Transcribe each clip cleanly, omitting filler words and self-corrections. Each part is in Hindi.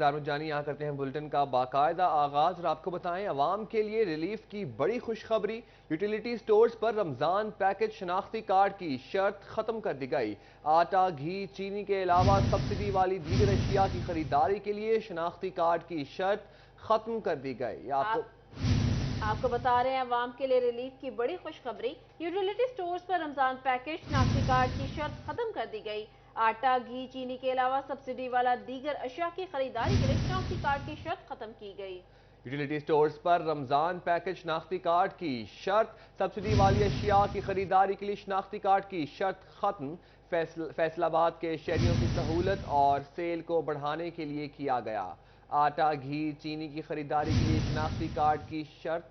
जानी यहाँ करते हैं बुलेटिन का बाकायदा आगाज और आपको बताएं अवाम के लिए रिलीफ की बड़ी खुशखबरी। यूटिलिटी स्टोर्स पर रमजान पैकेज शनाख्ती कार्ड की शर्त खत्म कर दी गई। आटा, घी, चीनी के अलावा सब्सिडी वाली दीगर अशिया की खरीदारी के लिए शनाख्ती कार्ड की शर्त खत्म कर दी गई। आपको बता रहे हैं अवाम के लिए रिलीफ की बड़ी खुशखबरी। यूटिलिटी स्टोर्स पर रमजान पैकेज शनाख्ती कार्ड की शर्त खत्म कर दी गई। आटा, घी, चीनी के अलावा सब्सिडी वाला दीगर अशिया की खरीदारी के लिए शनाख्ती कार्ड की शर्त खत्म की गई। यूटिलिटी स्टोर्स पर रमजान पैकेज शनाख्ती कार्ड की शर्त, सब्सिडी वाली अशिया की खरीदारी के लिए शनाख्ती कार्ड की शर्त खत्म। फैसलाबाद के शहरियों की सहूलत और सेल को बढ़ाने के लिए किया गया। आटा, घी, चीनी की खरीदारी के लिए शनाख्ती कार्ड की शर्त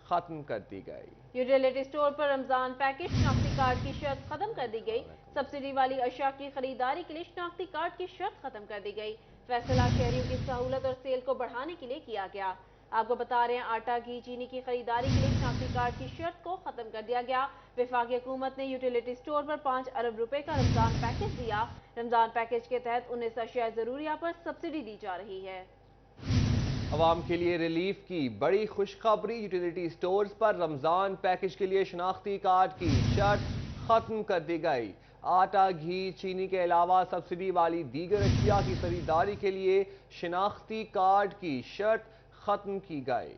खत्म कर दी गई। यूटिलिटी स्टोर पर रमजान पैकेज शनाख्ती कार्ड की शर्त खत्म कर दी गई। सब्सिडी वाली अशिया की खरीदारी के लिए शनाख्ती कार्ड की शर्त खत्म कर दी गई। फैसला शहरियों की सहूलत और सेल को बढ़ाने के लिए किया गया। आपको बता रहे हैं आटा, घी, चीनी की खरीदारी के लिए शनाख्ती कार्ड की शर्त को खत्म कर दिया गया। वफाकी हुकूमत ने यूटिलिटी स्टोर पर 5 अरब रुपए का रमजान पैकेज दिया। रमजान पैकेज के तहत 19 अशिया जरूरिया पर सब्सिडी दी जा रही है। अवाम के लिए रिलीफ की बड़ी खुशखबरी। यूटिलिटी स्टोर्स पर रमजान पैकेज के लिए शनाख्ती कार्ड की शर्त खत्म कर दी गई। आटा, घी, चीनी के अलावा सब्सिडी वाली दीगर अशिया की खरीदारी के लिए शनाख्ती कार्ड की शर्त खत्म की गई।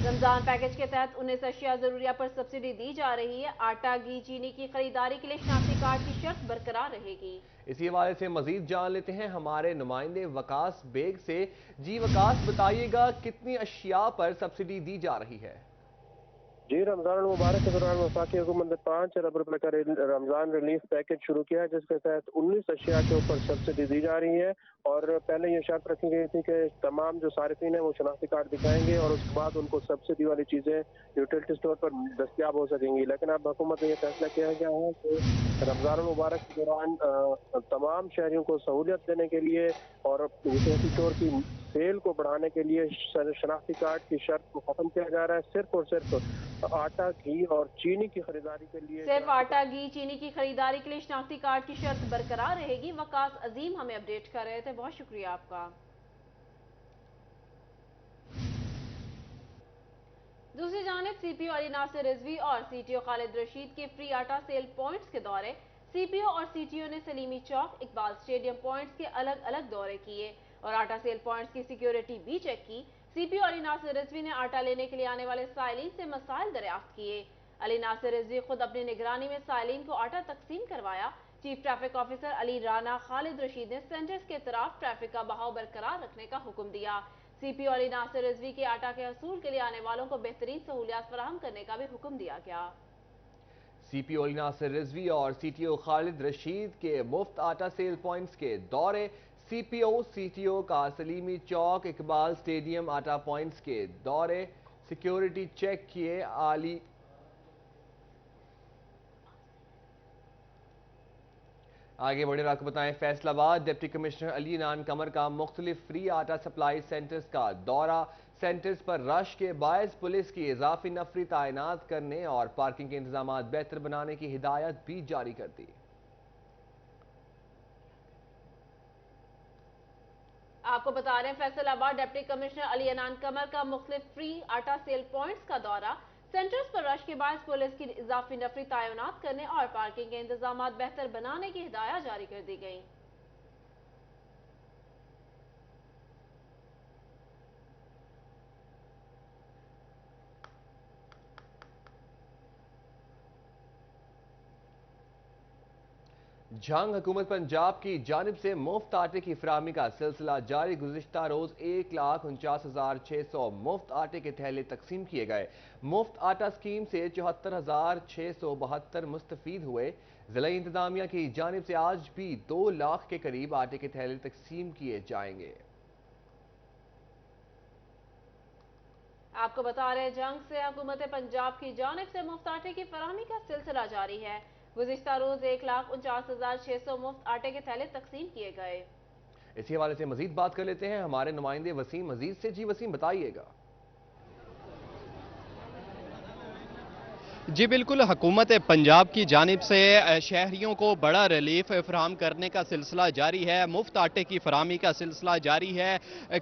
रमजान पैकेज के तहत 19 अशिया जरूरिया पर सब्सिडी दी जा रही है। आटा, घी, चीनी की खरीदारी के लिए शनाख्ती कार्ड की शर्त बरकरार रहेगी। इसी हवाले से मजीद जान लेते हैं हमारे नुमाइंदे वकास बेग से। जी वकास, बताइएगा कितनी अशिया पर सब्सिडी दी जा रही है? जी, रमजान मुबारक के दौरान वफाकी हुकूमत ने 5 अरब रुपए का रमजान रिलीफ पैकेज शुरू किया है, जिसके तहत 19 अशिया के ऊपर सब्सिडी दी जा रही है। और पहले ये शर्त रखी गई थी कि तमाम जो सारिफिन है वो शनाख्ती कार्ड दिखाएंगे और उसके बाद उनको सब्सिडी वाली चीजें यूटिलिटी स्टोर पर दस्तियाब हो सकेंगी। लेकिन अब हुकूमत ने यह फैसला किया गया है कि रमजान मुबारक के दौरान तमाम शहरियों को सहूलियत देने के लिए और यूटिलिटी स्टोर की सेल को बढ़ाने के लिए शनाख्ती कार्ड की शर्त को खत्म किया जा रहा है। सिर्फ और सिर्फ आटा, घी और चीनी की खरीदारी के लिए सिर्फ आटा, घी, चीनी की खरीदारी के लिए शनाख्ती कार्ड की शर्त बरकरार रहेगी। वकास अजीम हमें अपडेट कर रहे थे, बहुत शुक्रिया आपका। दूसरी जानिब सीपीओ अली नासिर रिजवी और सीटीओ खालिद रशीद के फ्री आटा सेल पॉइंट्स के दौरे। सीपीओ और सीटीओ ने सलीमी चौक, इकबाल स्टेडियम पॉइंट्स के अलग अलग दौरे किए और आटा सेल पॉइंट्स की सिक्योरिटी भी चेक की। सीपीओ अली नासिर रिजवी ने आटा लेने के लिए आने वाले साइलिन से मसाइल दरियाफ्त किए। अली नासिर रिजवी खुद अपनी निगरानी में साइलिन को आटा तकसीम करवाया। Chief traffic officer Ali Rana Khalid Rashid ने सेंटर्स के तरफ ट्रैफिक का बहाव बरकरार रखने का हुक्म दिया। सीपीओ अली नासिर रिजवी के आटा के हसूल के लिए आने वालों को बेहतरीन सहूलियात फराहम करने का भी हुक्म दिया गया। सीपीओ अली नासिर रिजवी और सीटीओ खालिद रशीद के मुफ्त आटा सेल पॉइंट्स के दौरे। सीपीओ सीटीओ का सलीमी चौक, इकबाल स्टेडियम आटा पॉइंट्स के दौरे, सिक्योरिटी चेक किए। आगे बढ़े और आपको बताएं फैसलाबाद डिप्टी कमिश्नर अली नान कमर का मुख्तलिफ फ्री आटा सप्लाई सेंटर्स का दौरा। सेंटर्स पर रश के बायस पुलिस की इजाफी नफरी तैनात करने और पार्किंग के इंतजाम बेहतर बनाने की हिदायत भी जारी कर दी। आपको बता रहे हैं फैसलाबाद डिप्टी कमिश्नर अली नान कमर का मुख्तलिफ फ्री आटा सेल पॉइंट्स का दौरा। सेंटर्स पर रश के बाद पुलिस की इजाफी नफरी तैनात करने और पार्किंग के इंतजाम बेहतर बनाने की हिदायत जारी कर दी गई। जंग हुकूमत पंजाब की जानिब से मुफ्त आटे की फराहमी का सिलसिला जारी। गुज़िश्ता रोज 1,49,600 मुफ्त आटे के थैले तकसीम किए गए। मुफ्त आटा स्कीम से 74,672 मुस्तफीद हुए। जिला इंतजामिया की जानिब से आज भी 2 लाख के करीब आटे के थैले तकसीम किए जाएंगे। आपको बता रहे जंग से हुकूमत पंजाब की जानिब से मुफ्त आटे की फराहमी का सिलसिला जारी है। गुज़िश्ता रोज 1,49,600 मुफ्त आटे के थैले तकसीम किए गए। इसी हवाले से मजीद बात कर लेते हैं हमारे नुमाइंदे वसीम अजीज से। जी वसीम, बताइएगा। जी बिल्कुल, हुकूमत पंजाब की जानिब से शहरियों को बड़ा रिलीफ फराहम करने का सिलसिला जारी है। मुफ्त आटे की फराहमी का सिलसिला जारी है।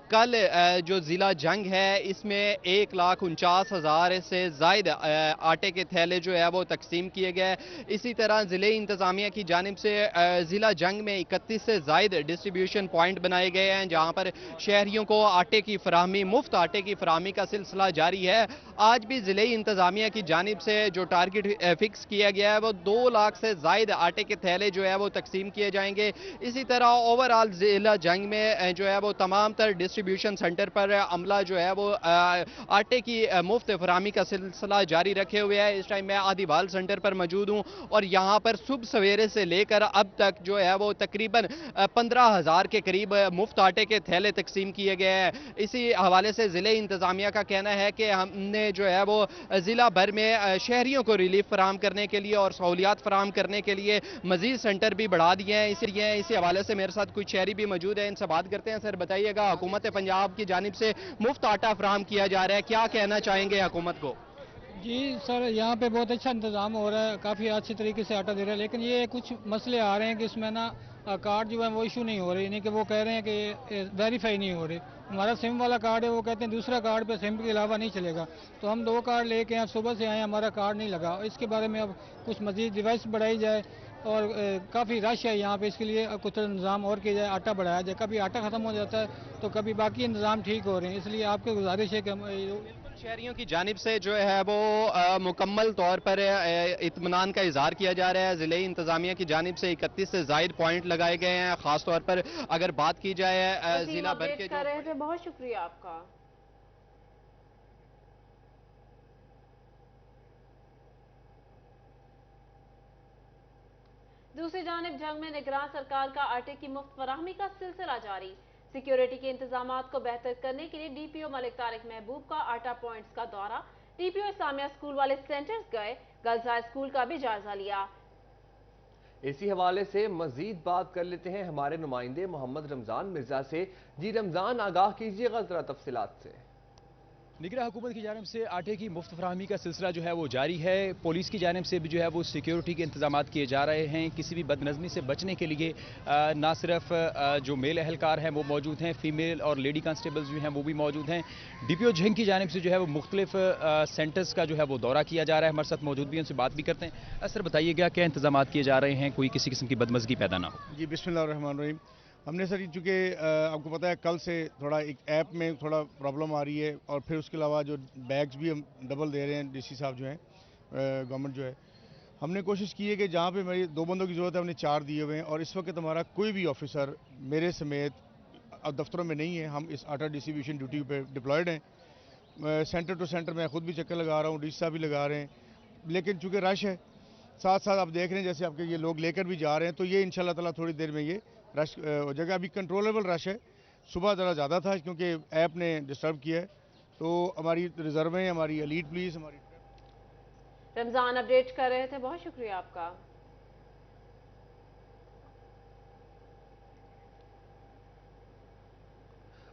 कल जो ज़िला जंग है इसमें 1,49,000 से ज़ायद आटे के थैले जो है वो तकसीम किए गए। इसी तरह ज़िले इंतज़ामिया की जानिब से ज़िला जंग में 31 से ज़ायद डिस्ट्रीब्यूशन पॉइंट बनाए गए हैं, जहाँ पर शहरियों को आटे की फराहमी, मुफ्त आटे की फराहमी का सिलसिला जारी है। आज भी ज़िले इंतज़ामिया की जानिब से जो टारगेट फिक्स किया गया है वो 2 लाख से ज़ायद आटे के थैले जो है वो तकसीम किए जाएंगे। इसी तरह ओवरऑल ज़िला जंग में जो है वो तमाम तर डिस्ट्रीब्यूशन सेंटर पर अमला जो है वो आटे की मुफ्त फराहमी का सिलसिला जारी रखे हुए है। इस टाइम मैं आदिवाल सेंटर पर मौजूद हूँ और यहाँ पर सुबह सवेरे से लेकर अब तक जो है वो तकरीबन 15,000 के करीब मुफ्त आटे के थैले तकसीम किए गए हैं। इसी हवाले से ज़िले इंतज़ामिया का कहना है कि हमने जो है वो ज़िला भर में शहरियों को रिलीफ फराहम करने के लिए और सहूलियात फराहम करने के लिए मजीद सेंटर भी बढ़ा दिए हैं। इसलिए इसी हवाले से मेरे साथ कुछ शहरी भी मौजूद हैं, इनसे बात करते हैं। सर बताइएगा, हुकूमत पंजाब की जानिब से मुफ्त आटा फराहम किया जा रहा है, क्या कहना चाहेंगे हुकूमत को? जी सर, यहाँ पे बहुत अच्छा इंतज़ाम हो रहा है, काफ़ी अच्छे तरीके से आटा दे रहा है, लेकिन ये कुछ मसले आ रहे हैं कि इसमें ना कार्ड जो है वो इशू नहीं हो रही, यानी कि वो कह रहे हैं कि वेरीफाई नहीं हो रही। हमारा सिम वाला कार्ड है, वो कहते हैं दूसरा कार्ड पे सिम के अलावा नहीं चलेगा। तो हम 2 कार्ड लेके यहाँ सुबह से आए, हमारा कार्ड नहीं लगा। इसके बारे में अब कुछ मजीद डिवाइस बढ़ाई जाए और काफ़ी रश है यहाँ पे, इसके लिए कुछ इंतज़ाम और किया जाए, आटा बढ़ाया जाए। कभी आटा ख़त्म हो जाता है तो कभी बाकी इंतज़ाम ठीक हो रहे हैं, इसलिए आपकी गुजारिश है कि हम शहरियों की जानिब से जो है वो मुकम्मल तौर पर इत्मीनान का इजहार किया जा रहा है। ज़िले इंतज़ामिया की जानिब से 31 से ज़ायद पॉइंट लगाए गए हैं। ख़ास तौर पर अगर बात की जाए ज़िला भर के कर रहे थे, बहुत शुक्रिया आपका। दूसरी जानिब जंग में निगरान सरकार का आटे की मुफ्त फराहमी का सिलसिला जारी। सिक्योरिटी के इंतजामात को बेहतर करने के लिए डीपीओ मलिक तारिक महबूब का आटा पॉइंट्स का दौरा। डीपीओ इस्लामिया स्कूल वाले सेंटर्स गए, गर्ल्स हाई स्कूल का भी जायजा लिया। इसी हवाले से मजीद बात कर लेते हैं हमारे नुमाइंदे मोहम्मद रमजान मिर्जा से। जी रमजान, आगाह कीजिएगा जरा तफसीलात से। निगरान हुकूमत की जानिब से आटे की मुफ्त फराहमी का सिलसिला जो है वो जारी है। पुलिस की जानिब से भी जो है वो सिक्योरिटी के इंतजाम किए जा रहे हैं। किसी भी बदनज़मी से बचने के लिए ना सिर्फ जो मेल अहलकार हैं वो मौजूद हैं, फीमेल और लेडी कांस्टेबल्स जो हैं वो भी मौजूद हैं। डीपीओ झंग की जानिब से जो है वो मुख्तलिफ सेंटर्स का जो है वो दौरा किया जा रहा है। हमारे साथ मौजूद भी, उनसे बात भी करते हैं। सर बताइएगा, क्या इंतजाम किए जा रहे हैं, कोई किसी किस्म की बदमज़गी पैदा ना हो? जी बिस्मिल्लाहिर्रहमानिर्रहीम। हमने सर चूँकि आपको पता है कल से थोड़ा एक ऐप में थोड़ा प्रॉब्लम आ रही है और फिर उसके अलावा जो बैग्स भी हम डबल दे रहे हैं, डीसी साहब जो हैं, गवर्नमेंट जो है, हमने कोशिश की है कि जहाँ पे मेरी 2 बंदों की ज़रूरत है हमने 4 दिए हुए हैं। और इस वक्त हमारा कोई भी ऑफिसर मेरे समेत दफ्तरों में नहीं है। हम इस आटा डिस्ट्रीब्यूशन ड्यूटी पे डिप्लॉयड हैं। सेंटर टू सेंटर मैं खुद भी चक्कर लगा रहा हूँ, डीसी साहब भी लगा रहे हैं, लेकिन चूँकि रश है, साथ साथ आप देख रहे हैं जैसे आपके ये लोग लेकर भी जा रहे हैं, तो ये इंशाल्लाह ताला थोड़ी देर में ये रश हो जाएगा। अभी कंट्रोलेबल रश है, सुबह ज़रा ज़्यादा था क्योंकि ऐप ने डिस्टर्ब किया है। तो हमारी रिजर्वें, हमारी एलीट पुलिस, हमारी रमजान अपडेट कर रहे थे, बहुत शुक्रिया आपका।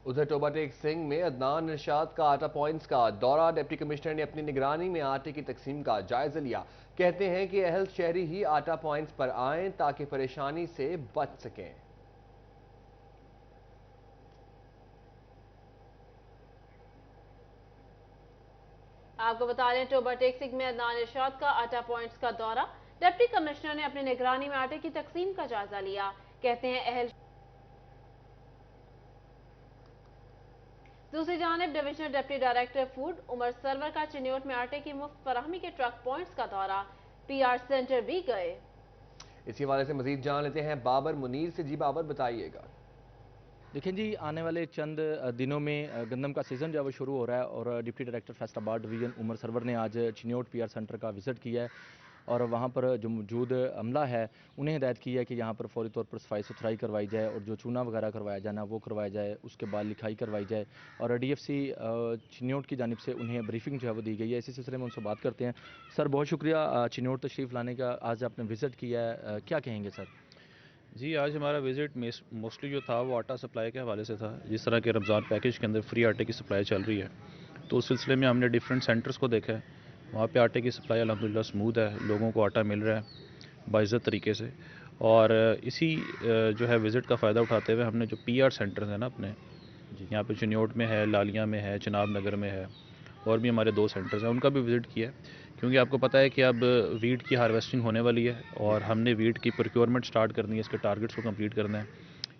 उधर टोबाटेक सिंह में अदनान इरशाद का आटा पॉइंट्स का दौरा। डिप्टी कमिश्नर ने अपनी निगरानी में आटे की तकसीम का जायजा लिया। कहते हैं कि अहल शहरी ही आटा पॉइंट्स पर आएं ताकि परेशानी से बच सकें। आपको बता दें, टोबाटेक सिंह में अदनान इरशाद का आटा पॉइंट्स का दौरा। डिप्टी कमिश्नर ने अपनी निगरानी में आटे की तकसीम का जायजा लिया। कहते हैं अहल। दूसरी जानिब divisional deputy director food Umar Sarwar का चिन्योट में आटे की मुफ्त फराहमी के ट्रक पॉइंट्स का दौरा। पीआर सेंटर भी गए। इसी हवाले से मजीद जान लेते हैं बाबर मुनीर से। जी बाबर, बताइएगा। देखिए जी, आने वाले चंद दिनों में गंदम का सीज़न जो है वो शुरू हो रहा है और deputy director Faisalabad division Umar Sarwar ने आज चिन्योट पीआर सेंटर का विज़िट किया है और वहाँ पर जो मौजूद अमला है उन्हें हिदायत की है कि यहाँ पर फौरी तौर पर सफाई सुथराई करवाई जाए और जो चूना वगैरह करवाया जाना वो करवाया जाए, उसके बाद लिखाई करवाई जाए। और डीएफसी चिन्योट की जानिब से उन्हें ब्रीफिंग जो है वो दी गई है। इसी सिलसिले में उनसे बात करते हैं। सर बहुत शुक्रिया चिन्योट तशरीफ़ लाने का, आज आपने विज़िट किया है, क्या कहेंगे सर? जी, आज हमारा विज़िट मोस्टली जो था वो आटा सप्लाई के हवाले से था। जिस तरह के रमज़ान पैकेज के अंदर फ्री आटे की सप्लाई चल रही है, तो उस सिलसिले में हमने डिफरेंट सेंटर्स को देखा है। वहाँ पे आटे की सप्लाई अल्हम्दुलिल्लाह स्मूथ है, लोगों को आटा मिल रहा है बाइज़्ज़त तरीके से। और इसी जो है विज़िट का फ़ायदा उठाते हुए हमने जो PR सेंटर्स हैं ना अपने, यहाँ पे चिन्योट में है, लालिया में है, चिनाब नगर में है, और भी हमारे 2 सेंटर्स हैं, उनका भी विज़िट किया। क्योंकि आपको पता है कि अब वीट की हार्वेस्टिंग होने वाली है और हमने वीट की प्रोक्योरमेंट स्टार्ट करनी है, इसके टारगेट्स को कंप्लीट करना है।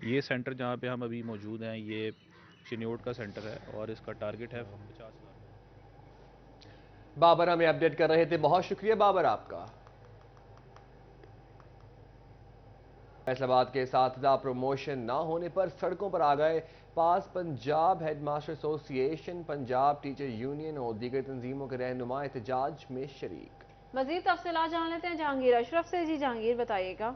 ये सेंटर जहाँ पे हम अभी मौजूद हैं, ये चिन्योट का सेंटर है और इसका टारगेट है 50,000। बाबर हमें अपडेट कर रहे थे, बहुत शुक्रिया बाबर आपका। फैसलाबाद के साथीदा प्रमोशन ना होने पर सड़कों पर आ गए। पास Punjab headmaster association, Punjab teacher union और दीगर तंजीमों के रहनुमा एहतजाज में शरीक। मजीद तफसीलात जान लेते हैं जहांगीर अशरफ से। जी जहांगीर बताइएगा।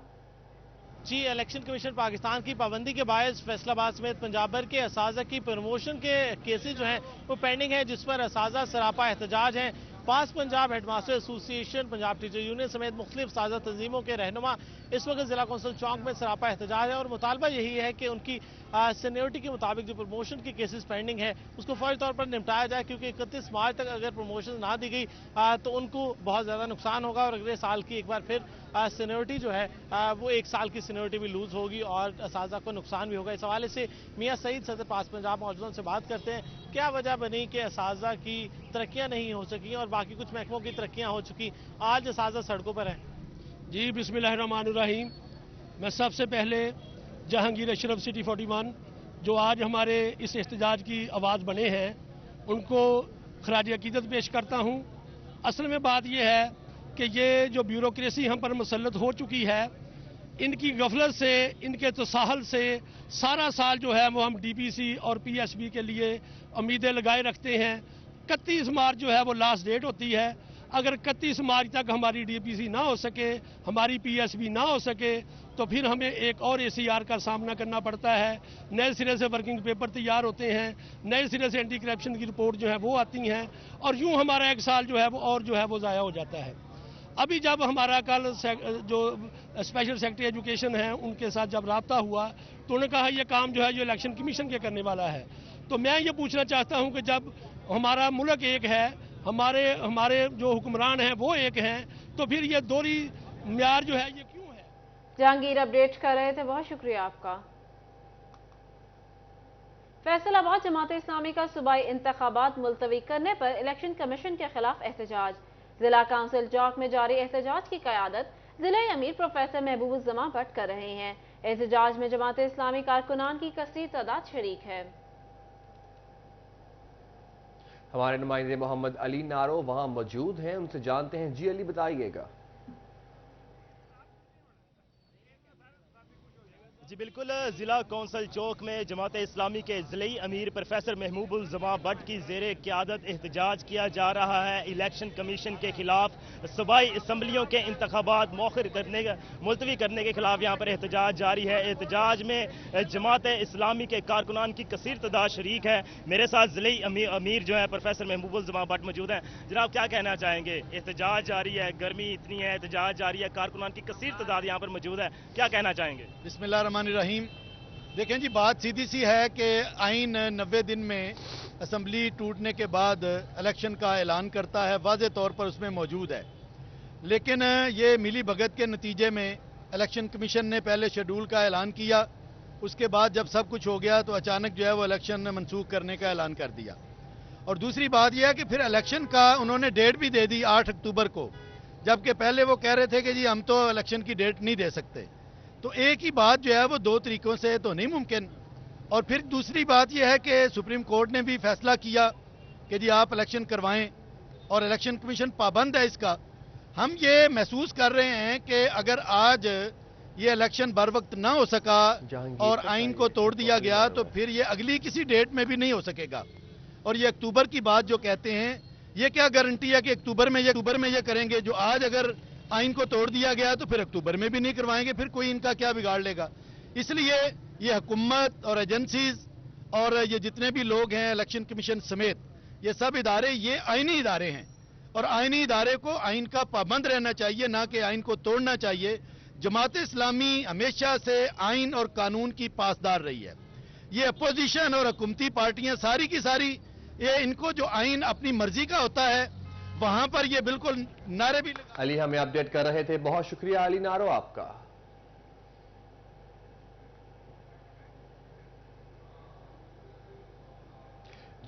जी, इलेक्शन कमीशन पाकिस्तान की पाबंदी के बायस फैसलाबाद समेत पंजाब भर के असाजा की प्रमोशन के केसेज जो हैं वो पेंडिंग है, जिस पर असाजा सरापा एहतजाज हैं। पास Punjab headmaster association, Punjab teacher union समेत मुख्तलिफ साजा तंजीमों के रहनुमा इस वक्त जिला कौंसिल चौक में सरापा एहतजाज है और मुतालबा यही है कि उनकी सीनियरिटी के मुताबिक जो प्रमोशन की केसेस पेंडिंग है उसको फौरी तौर पर निपटाया जाए, क्योंकि 31 मार्च तक अगर प्रमोशन ना दी गई तो उनको बहुत ज़्यादा नुकसान होगा और अगले साल की एक बार फिर सीनियरिटी जो है वो 1 साल की सीनियरिटी भी लूज होगी और असाजा को नुकसान भी होगा। इस हवाले से मियाँ सईद सदर पास पंजाब मौजूदा से बात करते हैं, क्या वजह बनी कि असाजा की तरक्कियाँ नहीं हो सकी और बाकी कुछ महकमों की तरक्कियाँ हो चुकी, आज असाजा सड़कों पर हैं। जी बिस्मिल्लाहिर्रहमानिर्रहीम। मैं सबसे पहले जहांगीर अशरफ सिटी 41 जो आज हमारे इस एहतजाज की आवाज़ बने हैं उनको खराज अकीदत पेश करता हूँ। असल में बात यह है कि ये जो ब्यूरोक्रेसी हम पर मुसल्लत हो चुकी है, इनकी गफलत से, इनके तसाहल से सारा साल जो है वो हम DPC और PSB के लिए उम्मीदें लगाए रखते हैं। 31 मार्च जो है वो लास्ट डेट होती है। अगर 31 मार्च तक हमारी DPC ना हो सके, हमारी PSB ना हो सके, तो फिर हमें एक और ACR का सामना करना पड़ता है। नए सिरे से वर्किंग पेपर तैयार होते हैं, नए सिरे से एंटी करप्शन की रिपोर्ट जो है वो आती हैं और यूँ हमारा एक साल जो है वो और जो है वो ज़ाया हो जाता है। अभी जब हमारा कल जो स्पेशल सेक्रेटरी एजुकेशन है उनके साथ जब राब्ता हुआ तो उन्होंने कहा यह काम जो है जो इलेक्शन कमीशन के करने वाला है। तो मैं ये पूछना चाहता हूँ कि जब हमारा मुल्क एक है, हमारे जो हुक्मरान हैं वो एक हैं, तो फिर ये दोहरी म्यार जो है ये क्यों है। जहांगीर अपडेट कर रहे थे, बहुत शुक्रिया आपका। फैसलाबाद जमात इस्लामी का सूबाई इंतखाबात मुलतवी करने पर इलेक्शन कमीशन के खिलाफ एहतजाज। जिला काउंसिल चौक में जारी एहतजाज की क़यादत जिला अमीर प्रोफेसर महबूबुज़्ज़मा भट्ट कर रहे हैं। एहतजाज में जमात इस्लामी कारकुनान की कसीर तादाद शरीक है। हमारे नुमाइंदे मोहम्मद अली नारो वहां मौजूद हैं, उनसे जानते हैं। जी अली बताइएगा। जी बिल्कुल, ज़िला कौंसल चौक में जमात इस्लामी के ज़िलाई अमीर प्रोफेसर महबूबुल-ज़मा भट्ट की ज़ेरे क़यादत एहतजाज किया जा रहा है। इलेक्शन कमीशन के खिलाफ सूबाई असम्बलियों के इंतखाबात मौखर मुलतवी करने के खिलाफ यहाँ पर एहतजाज जारी है। एहतजाज में जमात इस्लामी के कारकुनान की कसीर तादाद शरीक है। मेरे साथ ज़िलाई अमीर जो है प्रोफेसर महबूबुल-ज़मा भट्ट मौजूद हैं। जनाब क्या कहना चाहेंगे? एहतजाज जारी है, गर्मी इतनी है, एहतजाज जारी है, कारकुनान की कसीर तादाद यहाँ पर मौजूद है, क्या कहना चाहेंगे? बिस्मिल्लाहिर्रहमानिर्रहीम। देखें जी, बात सीधी सी है कि आइन 90 दिन में असम्बली टूटने के बाद इलेक्शन का ऐलान करता है, वाज़े तौर पर उसमें मौजूद है। लेकिन ये मिली भगत के नतीजे में इलेक्शन कमीशन ने पहले शेड्यूल का ऐलान किया, उसके बाद जब सब कुछ हो गया तो अचानक जो है वो इलेक्शन मनसूख करने का ऐलान कर दिया। और दूसरी बात यह है कि फिर इलेक्शन का उन्होंने डेट भी दे दी 8 अक्टूबर को, जबकि पहले वो कह रहे थे कि जी हम तो इलेक्शन की डेट नहीं दे सकते। तो एक ही बात जो है वो 2 तरीकों से तो नहीं मुमकिन। और फिर दूसरी बात यह है कि सुप्रीम कोर्ट ने भी फैसला किया कि जी आप इलेक्शन करवाएं और इलेक्शन कमीशन पाबंद है इसका। हम ये महसूस कर रहे हैं कि अगर आज ये इलेक्शन बर वक्त ना हो सका और आइन को तोड़ दिया गया तो फिर ये अगली किसी डेट में भी नहीं हो सकेगा। और ये अक्टूबर की बात जो कहते हैं, ये क्या गारंटी है कि अक्टूबर में ये करेंगे? जो आज अगर आइन को तोड़ दिया गया तो फिर अक्टूबर में भी नहीं करवाएंगे, फिर कोई इनका क्या बिगाड़ लेगा। इसलिए ये हुकूमत और एजेंसीज और ये जितने भी लोग हैं इलेक्शन कमीशन समेत, ये सब इदारे ये आइनी इदारे हैं और आइनी इदारे को आइन का पाबंद रहना चाहिए, ना कि आइन को तोड़ना चाहिए। जमात इस्लामी हमेशा से आइन और कानून की पासदार रही है। ये अपोजिशन और हुकूमती पार्टियां सारी की सारी, ये इनको जो आइन अपनी मर्जी का होता है वहां पर ये बिल्कुल नारे भी अली हमें अपडेट कर रहे थे, बहुत शुक्रिया अली नारो आपका।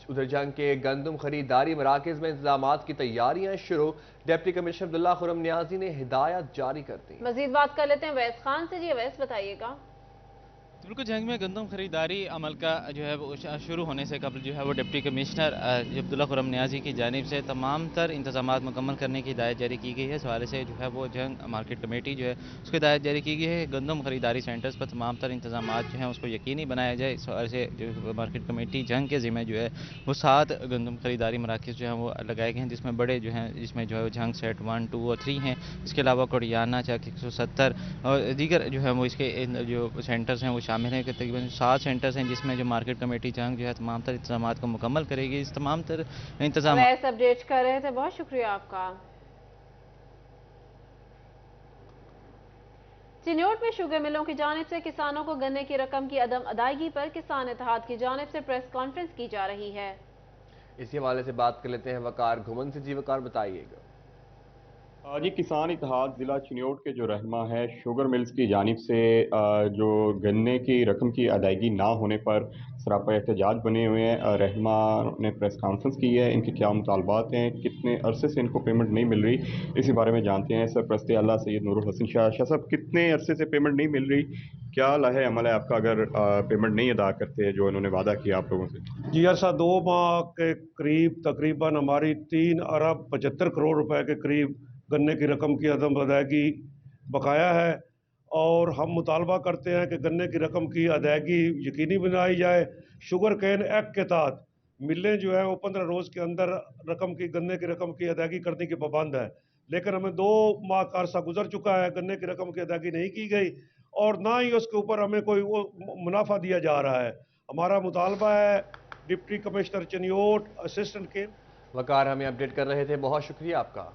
उधर जंग के गंदम खरीदारी मराकज में इंतजाम की तैयारियां शुरू। डिप्टी कमिश्नर अब्दुल्ला खुरम नियाजी ने हिदायत जारी कर दी। मजीद बात कर लेते हैं अवैस खान से। जी अवैस बताइएगा। बिल्कुल जंग में गंदम खरीदारी अमल का जो है वो शुरू होने से कबल जो है वो डिप्टी कमिश्नर अब्दुल्ला खुरम नियाजी की जानिब से तमाम तर इंतजाम मुकम्मल करने की हिदायत जारी की गई है। इस हवाले से जो है वो जंग मार्केट कमेटी जो है उसको हिदायत जारी की गई है। गंदम खरीदारी सेंटर्स पर तमाम तर इंतजाम जो हैं उसको यकीनी बनाया जाए। इस हवाले से जो मार्केट कमेटी जंग के ज़िम्मे जो है वो 7 गंदम खरीदारी मराकज़ जो हैं वो लगाए गए हैं, जिसमें बड़े जो हैं जिसमें जो है जंग सेट 1, 2 और 3 हैं। इसके अलावा कोडियाना चक 170 और दीगर जो है वो इसके जो सेंटर्स हैं वो शामिल हैं। तकरीबन 7 सेंटर्स हैं जिसमें जो मार्केट कमेटी जंग जो है तमाम तर इंतजाम को मुकम्मल करेगी। इस तमाम तर इंतजाम अपडेट कर रहे थे, बहुत शुक्रिया आपका। चिन्योट में शुगर मिलों की जानिब से किसानों को गन्ने की रकम की अदम अदायगी पर किसान इत्तेहाद की जानिब से प्रेस कॉन्फ्रेंस की जा रही है। इसी हवाले से बात कर लेते हैं वकार घुमन से। जी वकार बताइएगा। जी किसान इत्तेहाद ज़िला चिन्योट के जो रहनुमा है शुगर मिल्स की जानिब से जो गन्ने की रकम की अदायगी ना होने पर सरापा एहतजाज बने हुए हैं। रहनुमा ने प्रेस कॉन्फ्रेंस की है, इनके क्या मुतालबात हैं, कितने अरसे से इनको पेमेंट नहीं मिल रही, इसी बारे में जानते हैं। सरपरस्त आला सैयद नूरुल हसन शाह साहब, कितने अरसे से पेमेंट नहीं मिल रही, क्या लाहे अमल है आपका अगर पेमेंट नहीं अदा करते जो इन्होंने वादा किया आप लोगों से? जी अरसा 2 माह के करीब तकरीबन हमारी 3 अरब 75 करोड़ रुपए के करीब गन्ने की रकम की अदम अदायगी बकाया है और हम मुतालबा करते हैं कि गन्ने की रकम की अदायगी यकीनी बनाई जाए। शुगर कैन एक्ट के तहत मिलें जो है वो 15 रोज़ के अंदर गन्ने की रकम की अदायगी करने की पाबंद है, लेकिन हमें 2 माह का अरसा गुजर चुका है, गन्ने की रकम की अदायगी नहीं की गई और ना ही उसके ऊपर हमें कोई वो मुनाफा दिया जा रहा है। हमारा मुतालबा है डिप्टी कमिश्नर चिन्योट असिस्टेंट के वकार हमें अपडेट कर रहे थे, बहुत शुक्रिया आपका।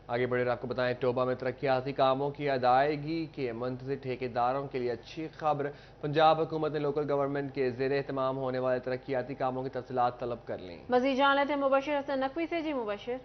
आगे बढ़े आपको बताएं, टोबा में तरक्याती कामों की अदायगी के मुंतज़िर ठेकेदारों के लिए अच्छी खबर। पंजाब हुकूमत ने लोकल गवर्नमेंट के ज़ेर एहतमाम होने वाले तरक्याती कामों की तफसीलात तलब कर ली। मज़ीद जान लेते हैं मुबशिर हसन नकवी से। जी मुबशिर।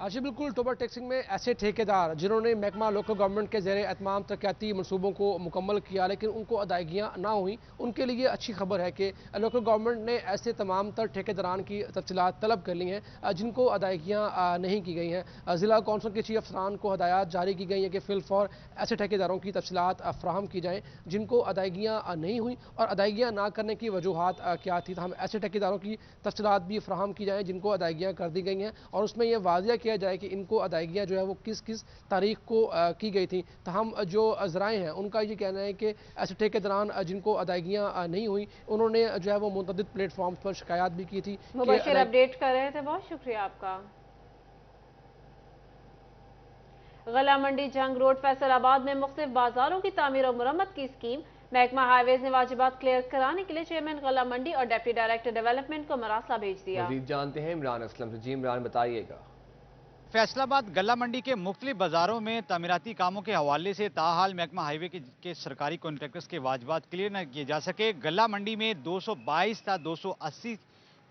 जी बिल्कुल, टोबा टेक्सिंग में ऐसे ठेकेदार जिन्होंने महकमा लोकल गवर्नमेंट के ज़ेरे एहतमाम तरक्याती मनसूबों को मुकम्मल किया लेकिन उनको अदायगियाँ ना हुई, उनके लिए अच्छी खबर है कि लोकल गवर्नमेंट ने ऐसे तमाम तर ठेकेदारान की तफसीलात तलब कर ली हैं जिनको अदायगियाँ नहीं की गई हैं। ज़िला कौंसिल के चीफ अफसरान को हदायत जारी की गई है कि फिलफौर ऐसे ठेकेदारों की तफसीलात फ्राहम की जाएँ जिनको अदायगियाँ नहीं हुई और अदायगियाँ ना करने की वजूहत क्या थी। हम ऐसे ठेकेदारों की तफसीलात भी फ्राहम की जाएँ जिनको अदायगियाँ कर दी गई हैं और उसमें यह वाज़िया किया जाए कि इनको अदायगियाँ जो है वो किस किस तारीख को की गई थी। तहम जो ज़राए हैं उनका ये कहना है कि ऐसे ठेकेदारान जिनको अदायगियाँ नहीं हुई उन्होंने जो है वो मुतअद्दिद प्लेटफॉर्म्स पर शिकायत भी की थी। मुबशिर अपडेट कर रहे थे, बहुत शुक्रिया आपका। गला मंडी जंग रोड फैसलाबाद में मुख्तलिफ बाजारों की तामीर और मुरम्मत की स्कीम। महकमा हाईवेज ने वाजिबात क्लियर कराने के लिए चेयरमैन गला मंडी और डिप्टी डायरेक्टर डेवलपमेंट को मरासला भेज दिया। मज़ीद जानते हैं इमरान असलम से। जी इमरान बताइएगा। फैसलाबाद गला मंडी के मुख्तलिफ बाजारों में तामीराती कामों के हवाले से ताहाल महकमा हाईवे के सरकारी कॉन्ट्रैक्टर्स के वाजिबात क्लियर न किए जा सके। गला मंडी में 222 था 280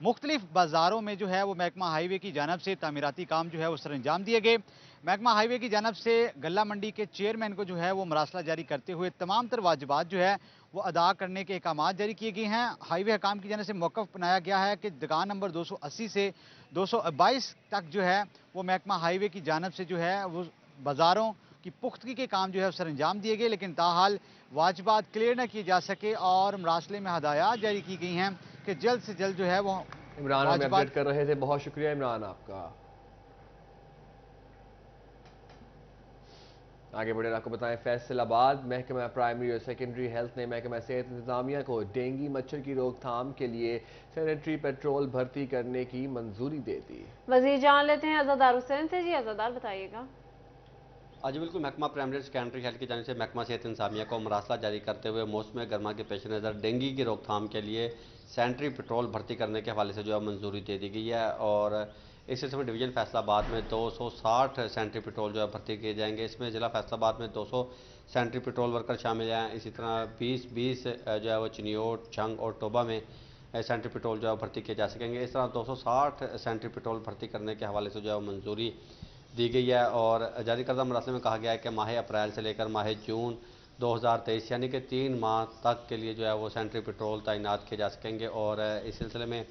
मुख्तलिफ बाजारों में जो है वो महकमा हाईवे की जानब से तामीराती काम जो है वो सर अंजाम दिए गए। महकमा हाईवे की जानब से गला मंडी के चेयरमैन को जो है वो मरासला जारी करते हुए तमाम तर वाजिबात जो है वो अदा करने के अहकाम जारी किए गए हैं। हाईवे हकाम की जानब से मौक़िफ़ बनाया गया है कि दुकान नंबर 280 से 222 तक जो है वो महकमा हाईवे की जानब से जो है वो बाज़ारों की पुख्तगी के काम जो है सर अंजाम दिए गए, लेकिन ताहाल वाजिबात क्लियर न किए जा सके और मरासले में हदायत जारी की गई हैं कि जल्द से जल्द जो है वो इमरान हमें अपडेट कर रहे थे, बहुत शुक्रिया इमरान आपका। आगे बढ़े आपको बताएं, फैसलाबाद महकमा प्राइमरी और सेकेंडरी हेल्थ ने महकमा सेहत इंतजामिया को डेंगू मच्छर की रोकथाम के लिए सैनिटरी पेट्रोल भर्ती करने की मंजूरी दे दी। वजीर जान लेते हैं अज़ादार हुसैन से। जी अज़ादार बताइएगा। आज बिल्कुल महकमा प्राइमरी और सेकेंडरी हेल्थ की जानिब से महकमा सेहत इंतजामिया को मरासला जारी करते हुए मौसम गर्मा के पेश नज़र डेंगू की रोकथाम के लिए सैनिटरी पेट्रोल भर्ती करने के हवाले से जो है मंजूरी दे दी गई है और इस सिलसिले में डिवीज़न फैसलाबाद में 260 सैनिटरी पेट्रोल जो है भर्ती किए जाएंगे। इसमें ज़िला फैसलाबाद में 200 सैनिटरी पेट्रोल वर्कर शामिल हैं। इसी तरह 20 जो है वो चिन्योट, जंग और टोबा में सेंट्री पेट्रोल जो है भर्ती किए जा सकेंगे। इस तरह 260 सेंट्री पेट्रोल भर्ती करने के हवाले से जो है मंजूरी दी गई है और जारी करदा मरासले में कहा गया है कि माह अप्रैल से लेकर माह जून 2023 यानी कि 3 माह तक के लिए जो है वो सेंट्री पेट्रोल तैनात किए जा सकेंगे। और इस सिलसिले में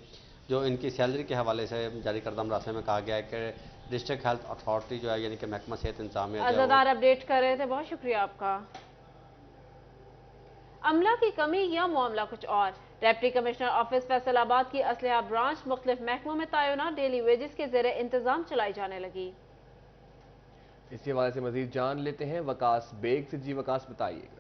जो इनकी सैलरी के हवाले से जारी करदा मरासले में कहा गया है कि डिस्ट्रिक्ट हेल्थ अथॉरिटी जो है यानी कि महकमा सेहत इंतजामिया आज़ादार अपडेट कर रहे थे, बहुत शुक्रिया आपका। अमला की कमी या मामला कुछ और। डिप्टी कमिश्नर ऑफिस फैसलाबाद की असलहा ब्रांच मुख्तलिफ महकमों में तैनात डेली वेजेस के ज़ेरे इंतजाम चलाई जाने लगी। इसी हवाले से मजीद जान लेते हैं वकास बेग से। जी वकास, बताइएगा।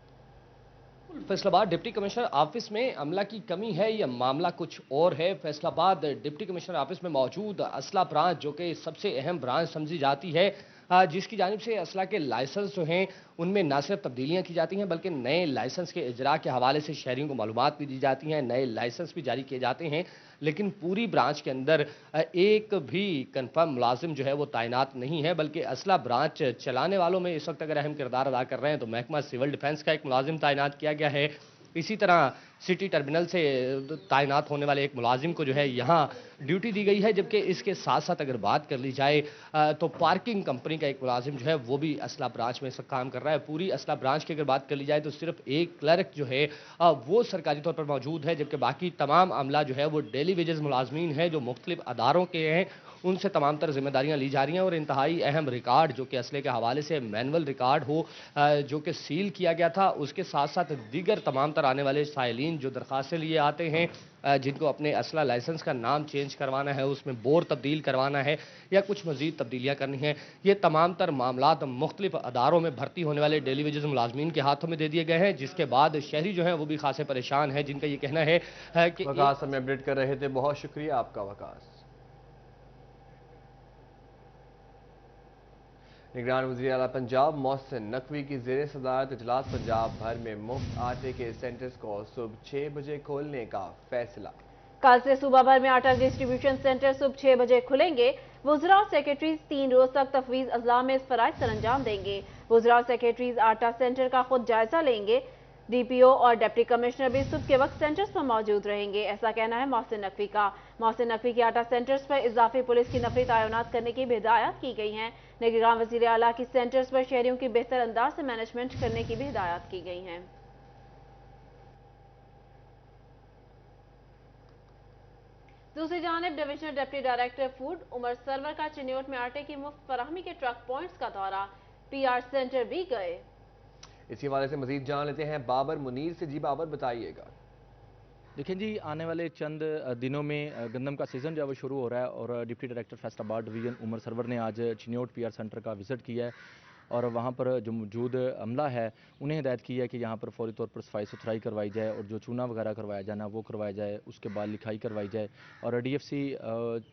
फैसलाबाद डिप्टी कमिश्नर ऑफिस में अमला की कमी है या मामला कुछ और है। फैसलाबाद डिप्टी कमिश्नर ऑफिस में मौजूद असला ब्रांच, जो कि सबसे अहम ब्रांच समझी जाती है, जिसकी जानिब से असला के लाइसेंस जो हैं उनमें न सिर्फ तब्दीलियाँ की जाती हैं बल्कि नए लाइसेंस के इजरा के हवाले से शहरियों को मालूमात भी दी जाती हैं, नए लाइसेंस भी जारी किए जाते हैं। लेकिन पूरी ब्रांच के अंदर एक भी कन्फर्म मुलाजिम जो है वो तैनात नहीं है, बल्कि असला ब्रांच चलाने वालों में इस वक्त अगर अहम किरदार अदा कर रहे हैं तो महकमा सिविल डिफेंस का एक मुलाजिम तैनात किया गया है। इसी तरह सिटी टर्मिनल से तैनात होने वाले एक मुलाजिम को जो है यहाँ ड्यूटी दी गई है। जबकि इसके साथ साथ अगर बात कर ली जाए तो पार्किंग कंपनी का एक मुलाजिम जो है वो भी असला ब्रांच में काम कर रहा है। पूरी असला ब्रांच की अगर बात कर ली जाए तो सिर्फ एक क्लर्क जो है वो सरकारी तौर पर मौजूद है, जबकि बाकी तमाम अमला जो है वो डेली वेजेस मुलाजमीन है जो मुख्तलिफ अदारों के हैं, उनसे तमाम तर जिम्मेदारियाँ ली जा रही हैं। और इंतहाई अहम रिकॉर्ड जो कि असले के हवाले से मैनुअल रिकॉर्ड हो जो कि सील किया गया था, उसके साथ साथ दीगर तमाम तर आने वाले साइलिन जो दरख्वास्तें लिए आते हैं, जिनको अपने असला लाइसेंस का नाम चेंज करवाना है, उसमें बोर तब्दील करवाना है या कुछ मजीद तब्दीलियाँ करनी है, ये तमाम तर मामलात मुख्तलिफ अदारों में भर्ती होने वाले डेली वेजेस मुलाजमीन के हाथों में दे दिए गए हैं। जिसके बाद शहरी जो हैं वो भी खासे परेशान हैं, जिनका ये कहना है कि वकास हमें अपडेट कर रहे थे, बहुत शुक्रिया आपका वकास। निगरान वज़ीर आला पंजाब मोहसिन नकवी की ज़ेर सदारत इजलास पंजाब भर में मुफ्त आटे के सेंटर्स को सुबह 6 बजे खोलने का फैसला। कल से सूबा भर में आटा डिस्ट्रीब्यूशन सेंटर सुबह 6 बजे खुलेंगे। वुज़रा और सेक्रेटरीज 3 रोज तक तफवीज़ अजला में इस फराइज़ सर अंजाम देंगे। वुज़रा और सेक्रेटरीज आटा सेंटर का खुद जायजा लेंगे। डीपीओ और डिप्टी कमिश्नर भी सुबह के वक्त सेंटर्स पर मौजूद रहेंगे, ऐसा कहना है मोहसिन नकवी का। मोहसिन नकवी की आटा सेंटर्स पर इजाफी पुलिस की नफरी तैनात करने की भी हिदायत की गई हैं। निगरान वज़ीर आला की सेंटर्स पर शहरियों की बेहतर अंदाज से मैनेजमेंट करने की भी हिदायत की गई हैं। दूसरी जानिब divisional deputy director food Umar Sarwar का चिन्योट में आटे की मुफ्त फराहमी के ट्रक पॉइंट्स का दौरा, पीआर सेंटर भी गए। इसी हवाले से मजीद जान लेते हैं बाबर मुनीर से। जी बाबर, बताइएगा। देखिए जी, आने वाले चंद दिनों में गंदम का सीज़न जो है वो शुरू हो रहा है और deputy director Faisalabad division Umar Sarwar ने आज चिन्योट पीआर सेंटर का विज़िट किया है और वहाँ पर जो मौजूद अमला है उन्हें हिदायत की है कि यहाँ पर फौरी तौर पर सफाई सुथराई करवाई जाए और जो चूना वगैरह करवाया जाना वो करवाया जाए, उसके बाद लिखाई करवाई जाए। और डीएफसी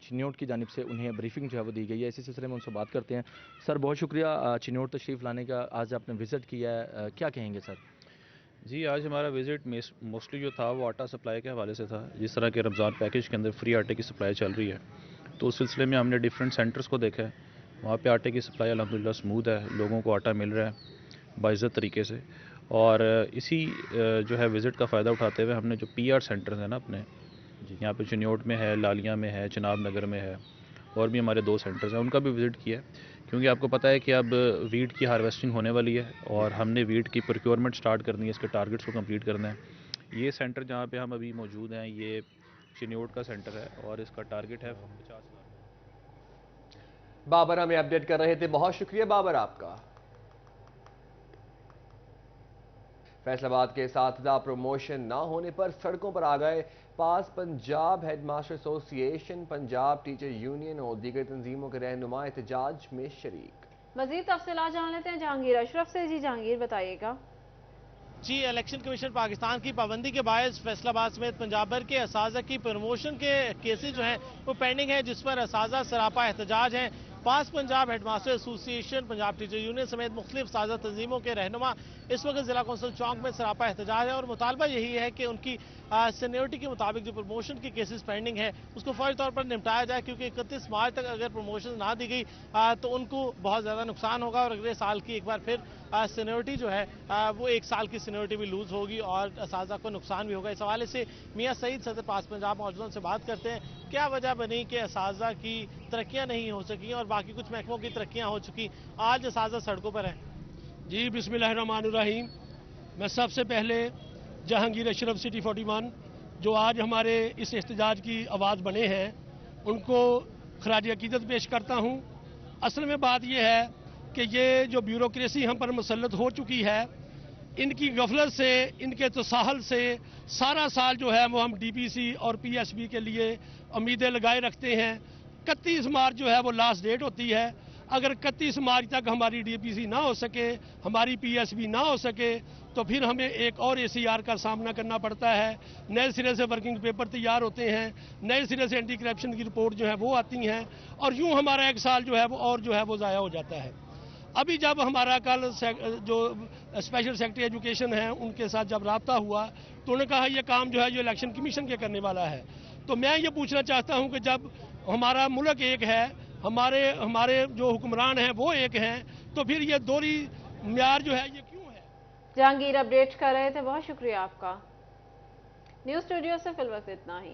चिन्योट की जानिब से उन्हें ब्रीफिंग जो है वो दी गई है। इसी सिलसिले में उनसे बात करते हैं। सर, बहुत शुक्रिया चिन्योट तशरीफ़ लाने का, आज आपने विज़िट किया है, क्या कहेंगे सर? जी, आज हमारा विज़िट मोस्टली जो था वो आटा सप्लाई के हवाले से था। जिस तरह के रमज़ान पैकेज के अंदर फ्री आटे की सप्लाई चल रही है, तो उस सिलसिले में हमने डिफरेंट सेंटर्स को देखा है। वहाँ पे आटे की सप्लाई अल्हम्दुलिल्लाह स्मूथ है, लोगों को आटा मिल रहा है बाइज़्ज़त तरीके से। और इसी जो है विज़िट का फ़ायदा उठाते हुए हमने जो पीआर सेंटर्स हैं ना अपने, यहाँ पे चिन्योट में है, लालिया में है, चिनाब नगर में है, और भी हमारे 2 सेंटर्स हैं, उनका भी विज़िट किया है। क्योंकि आपको पता है कि अब वीट की हार्वेस्टिंग होने वाली है और हमने वीट की प्रोक्योरमेंट स्टार्ट करनी है, इसके टारगेट्स को कंप्लीट करना है। ये सेंटर जहाँ पे हम अभी मौजूद हैं ये चिन्योट का सेंटर है और इसका टारगेट है 50,000। बाबर हमें अपडेट कर रहे थे, बहुत शुक्रिया बाबर आपका। फैसलाबाद के साथदा प्रमोशन ना होने पर सड़कों पर आ गए। पास Punjab headmaster association, Punjab teacher union और दीगर तंजीमों के रहनुमा एहतजाज में शरीक। मजीद तफसीलात जान लेते हैं जहांगीर अशरफ से। जी जहांगीर, बताइएगा। जी, इलेक्शन कमीशन पाकिस्तान की पाबंदी के बायस फैसलाबाद समेत पंजाब भर के असाजा की प्रमोशन के केसेस जो हैं वो पेंडिंग है, जिस पर असाजा सरापा एहतजाज हैं। पास Punjab headmaster association, Punjab teacher union समेत मुख्तलिफ साझा तंजीमों के रहनुमा इस वक्त जिला कौंसिल चौक में सरापा एहतजाज है और मुतालबा यही है कि उनकी सीनियरिटी के मुताबिक जो प्रमोशन की केसेस पेंडिंग है उसको फौरी तौर पर निपटाया जाए, क्योंकि 31 मार्च तक अगर प्रमोशन ना दी गई तो उनको बहुत ज़्यादा नुकसान होगा और अगले साल की एक बार फिर सीनियरिटी जो है वो 1 साल की सीनियरिटी भी लूज होगी और असातिज़ा को नुकसान भी होगा। इस हवाले से मियां सईद सदर पास पंजाब मौजूद उनसे बात करते हैं। क्या वजह बनी कि असातिज़ा की तरक्कियाँ नहीं हो सकी और बाकी कुछ महकमों की तरक्कियाँ हो चुकी, आज असातिज़ा सड़कों पर हैं? जी बिस्मिल्लाहिर्रहमानिर्रहीम। मैं सबसे पहले जहांगीर अशरफ सिटी 41 जो आज हमारे इस एहतजाज की आवाज़ बने हैं उनको खराज अकीदत पेश करता हूँ। असल में बात यह है कि ये जो ब्यूरोक्रेसी हम पर मुसल्लत हो चुकी है, इनकी गफलत से, इनके तसाहल से सारा साल जो है वो हम डीपीसी और पीएसबी के लिए उम्मीदें लगाए रखते हैं। 31 मार्च जो है वो लास्ट डेट होती है। अगर 31 मार्च तक हमारी डीपीसी ना हो सके, हमारी पीएसबी ना हो सके, तो फिर हमें एक और एसीआर का सामना करना पड़ता है। नए सिरे से वर्किंग पेपर तैयार होते हैं, नए सिरे से एंटी करप्शन की रिपोर्ट जो है वो आती हैं और यूं हमारा 1 साल जो है वो और जो है वो ज़ाया हो जाता है। अभी जब हमारा कल जो स्पेशल सेक्रेटरी एजुकेशन है उनके साथ जब रब्ता हुआ तो उन्होंने कहा यह काम जो है जो इलेक्शन कमीशन के करने वाला है। तो मैं ये पूछना चाहता हूँ कि जब हमारा मुल्क एक है, हमारे जो हुक्मरान हैं वो एक हैं, तो फिर ये दोहरी म्यार जो है ये क्यों है? जहांगीर अपडेट कर रहे थे, बहुत शुक्रिया आपका। न्यूज़ स्टूडियो से फिलहाल इतना ही।